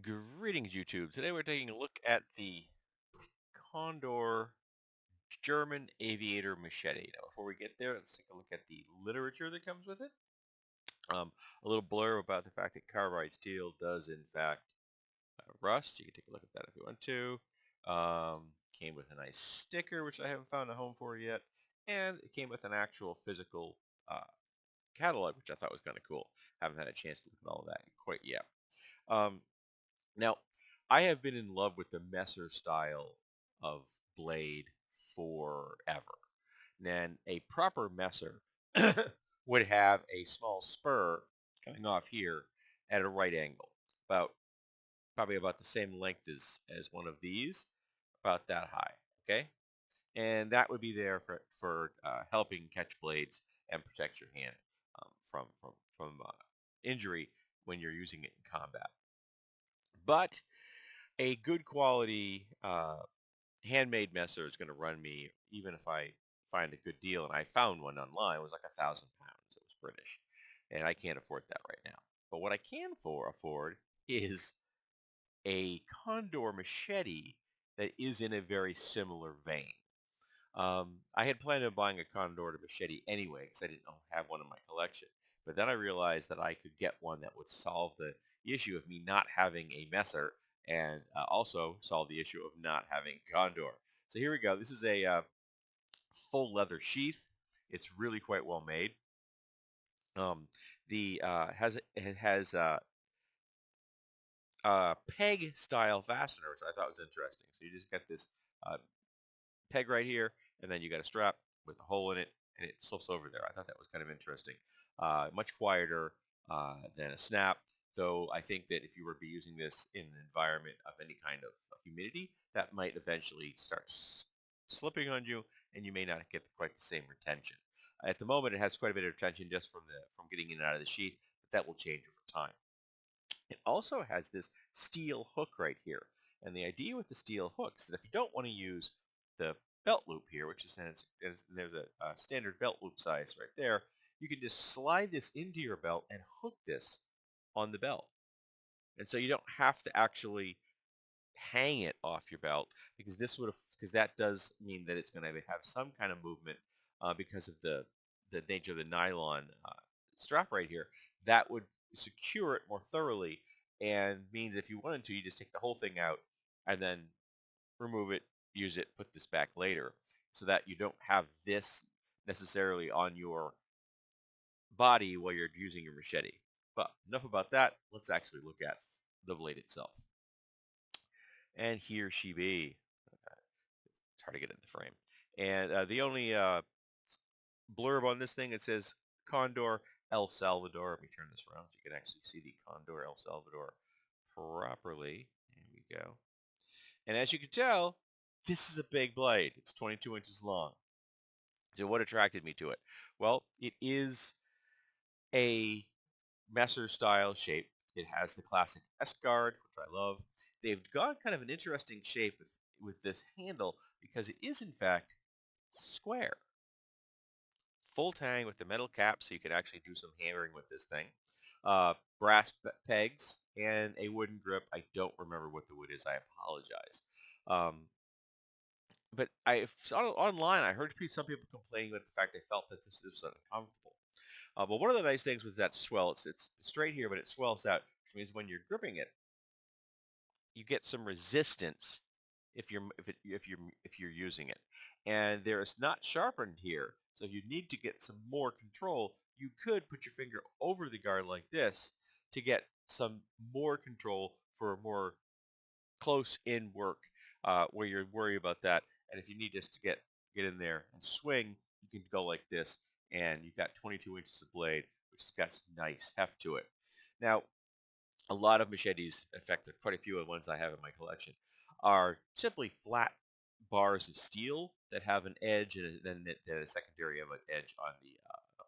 Greetings, YouTube. Today we're taking a look at the Condor German Aviator Machete. Now, before we get there, let's take a look at the literature that comes with it. A little blurb about the fact that carbide steel does, in fact, rust. You can take a look at that if you want to. Came with a nice sticker, which I haven't found a home for yet. And it came with an actual physical uh, catalog, which I thought was kind of cool. Haven't had a chance to look at all of that quite yet. Um, Now, I have been in love with the Messer style of blade forever. And a proper Messer would have a small spur coming off here at a right angle, about probably about the same length as one of these, about that high. Okay, and that would be there for helping catch blades and protect your hand from injury when you're using it in combat. But a good quality handmade messer is going to run me, even if I find a good deal. And I found one online. It was like £1,000. It was British, and I can't afford that right now. But what I can afford is a Condor machete that is in a very similar vein. I had planned on buying a Condor machete anyway because I didn't have one in my collection. But then I realized that I could get one that would solve the issue of me not having a Messer and also solve the issue of not having Condor. So here we go. This is a full leather sheath. It's really quite well made. The has it has peg style fastener, which I thought was interesting. So you just got this uh, peg right here, and then you got a strap with a hole in it, and it slips over there. I thought that was kind of interesting. Much quieter than a snap, though I think that if you were to be using this in an environment of any kind of humidity, that might eventually start slipping on you, and you may not get quite the same retention. At the moment, it has quite a bit of retention just from getting in and out of the sheath, but that will change over time. It also has this steel hook right here. And the idea with the steel hooks is that if you don't want to use the belt loop here, which is there's a standard belt loop size right there, you can just slide this into your belt and hook this on the belt. And so you don't have to actually hang it off your belt because that does mean that it's going to have some kind of movement because of the nature of the nylon strap right here. That would secure it more thoroughly and means if you wanted to, you just take the whole thing out and then remove it, use it, put this back later so that you don't have this necessarily on your body while you're using your machete. But enough about that. Let's actually look at the blade itself. And here she be. It's hard to get in the frame. And the only blurb on this thing, it says Condor El Salvador. Let me turn this around so you can actually see the Condor El Salvador properly. There we go. And as you can tell, this is a big blade. It's 22 inches long. So what attracted me to it? Well, it is a Messer style shape. It has the classic S-guard, which I love. They've gone kind of an interesting shape with this handle because it is in fact square. Full tang with the metal cap so you can actually do some hammering with this thing. Brass pegs and a wooden grip. I don't remember what the wood is. I apologize. Um, but online I heard some people complaining about the fact they felt that this was uncomfortable. But one of the nice things with that swell, it's straight here, but it swells out, which means when you're gripping it, you get some resistance if you're using it. And there is not sharpened here, so if you need to get some more control, you could put your finger over the guard like this to get some more control for more close in work where you're worried about that. And if you need just to get in there and swing, you can go like this, and you've got 22 inches of blade, which has got some nice heft to it. Now, a lot of machetes, in fact, quite a few of the ones I have in my collection, are simply flat bars of steel that have an edge and then a secondary edge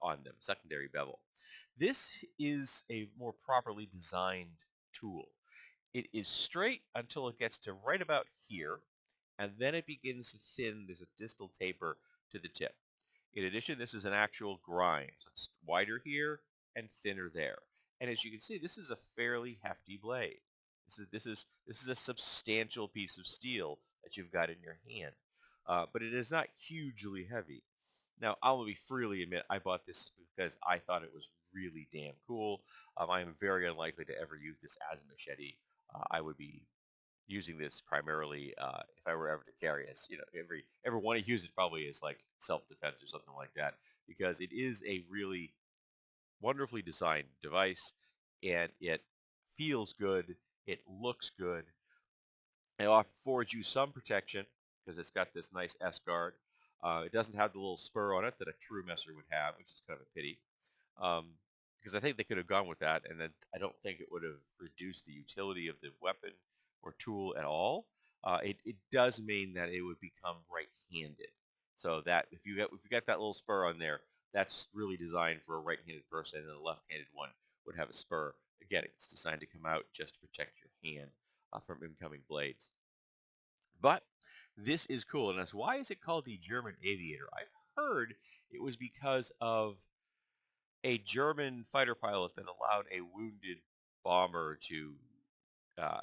on them, secondary bevel. This is a more properly designed tool. It is straight until it gets to right about here, and then it begins to thin. There's a distal taper to the tip. In addition, this is an actual grind. So it's wider here and thinner there. And as you can see, this is a fairly hefty blade. This is a substantial piece of steel that you've got in your hand, but it is not hugely heavy. Now, I'll be freely admit I bought this because I thought it was really damn cool. I am very unlikely to ever use this as a machete. I would be using this primarily if I were ever to carry this. Every one to use it probably is like self-defense or something like that, because it is a really wonderfully designed device, and it feels good. It looks good. It affords you some protection because it's got this nice S guard. It doesn't have the little spur on it that a true messer would have, which is kind of a pity. Um, because I think they could have gone with that, and then I don't think it would have reduced the utility of the weapon or tool at all. It does mean that it would become right-handed, so that if you got that little spur on there, that's really designed for a right-handed person, and the left-handed one would have a spur. Again, it's designed to come out just to protect your hand from incoming blades. But this is cool, and that's why is it called the German Aviator? I've heard it was because of a German fighter pilot that allowed a wounded bomber to uh,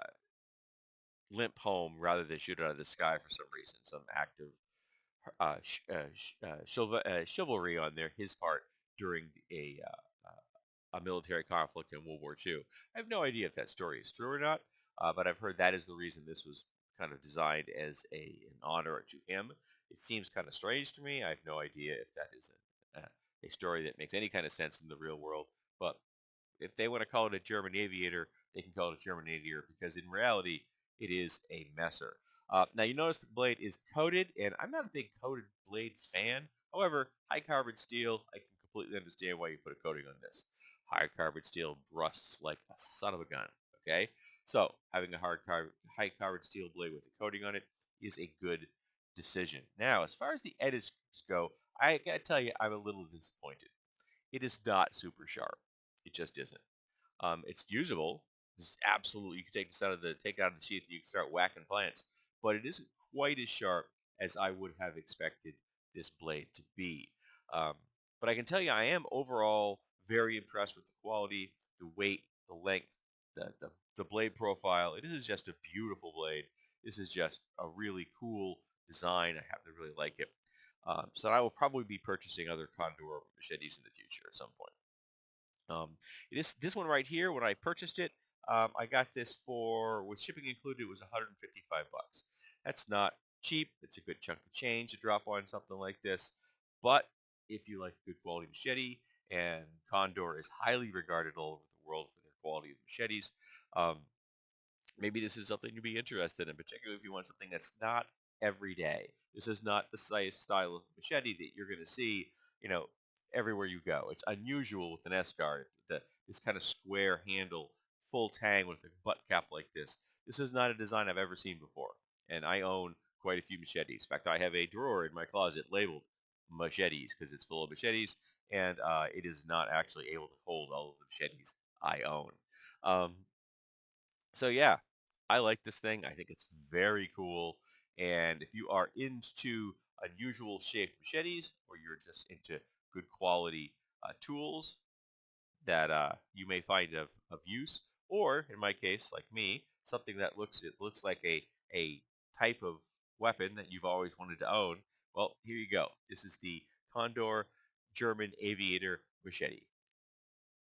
limp home rather than shoot out of the sky for some reason, some act of chivalry on his part during a military conflict in World War II. I have no idea if that story is true or not, but I've heard that is the reason this was kind of designed as an honor to him. It seems kind of strange to me. I have no idea if that is a story that makes any kind of sense in the real world, but if they want to call it a German Aviator, they can call it a German Aviator because in reality, it is a messer. Now you notice the blade is coated, and I'm not a big coated blade fan. However, high carbon steel, I can completely understand why you put a coating on this. High carbon steel rusts like a son of a gun. Okay, so having a high carbon steel blade with a coating on it is a good decision. Now, as far as the edges go, I gotta tell you, I'm a little disappointed. It is not super sharp. It just isn't. It's usable. It's absolutely, you can take it out of the sheath, and you can start whacking plants, but it isn't quite as sharp as I would have expected this blade to be. Um, but I can tell you, I am overall very impressed with the quality, the weight, the length, the blade profile. It is just a beautiful blade. This is just a really cool design. I happen to really like it. So I will probably be purchasing other Condor machetes in the future at some point. Um, this one right here, when I purchased it, I got this for, with shipping included, it was 155 bucks. That's not cheap. It's a good chunk of change to drop on something like this. But if you like good quality machete, and Condor is highly regarded all over the world for their quality of machetes, um, maybe this is something you'd be interested in, particularly if you want something that's not every day. This is not the size style of machete that you're going to see, you know, everywhere you go. It's unusual with an S-guard, this kind of square handle, full tang with a butt cap like this. This is not a design I've ever seen before, and I own quite a few machetes. In fact, I have a drawer in my closet labeled machetes because it's full of machetes, and it is not actually able to hold all of the machetes I own. Um, so yeah, I like this thing. I think it's very cool. And if you are into unusual shaped machetes, or you're just into good quality tools that you may find of use, or in my case, like me, something that looks like a type of weapon that you've always wanted to own, well, here you go. This is the Condor German Aviator machete.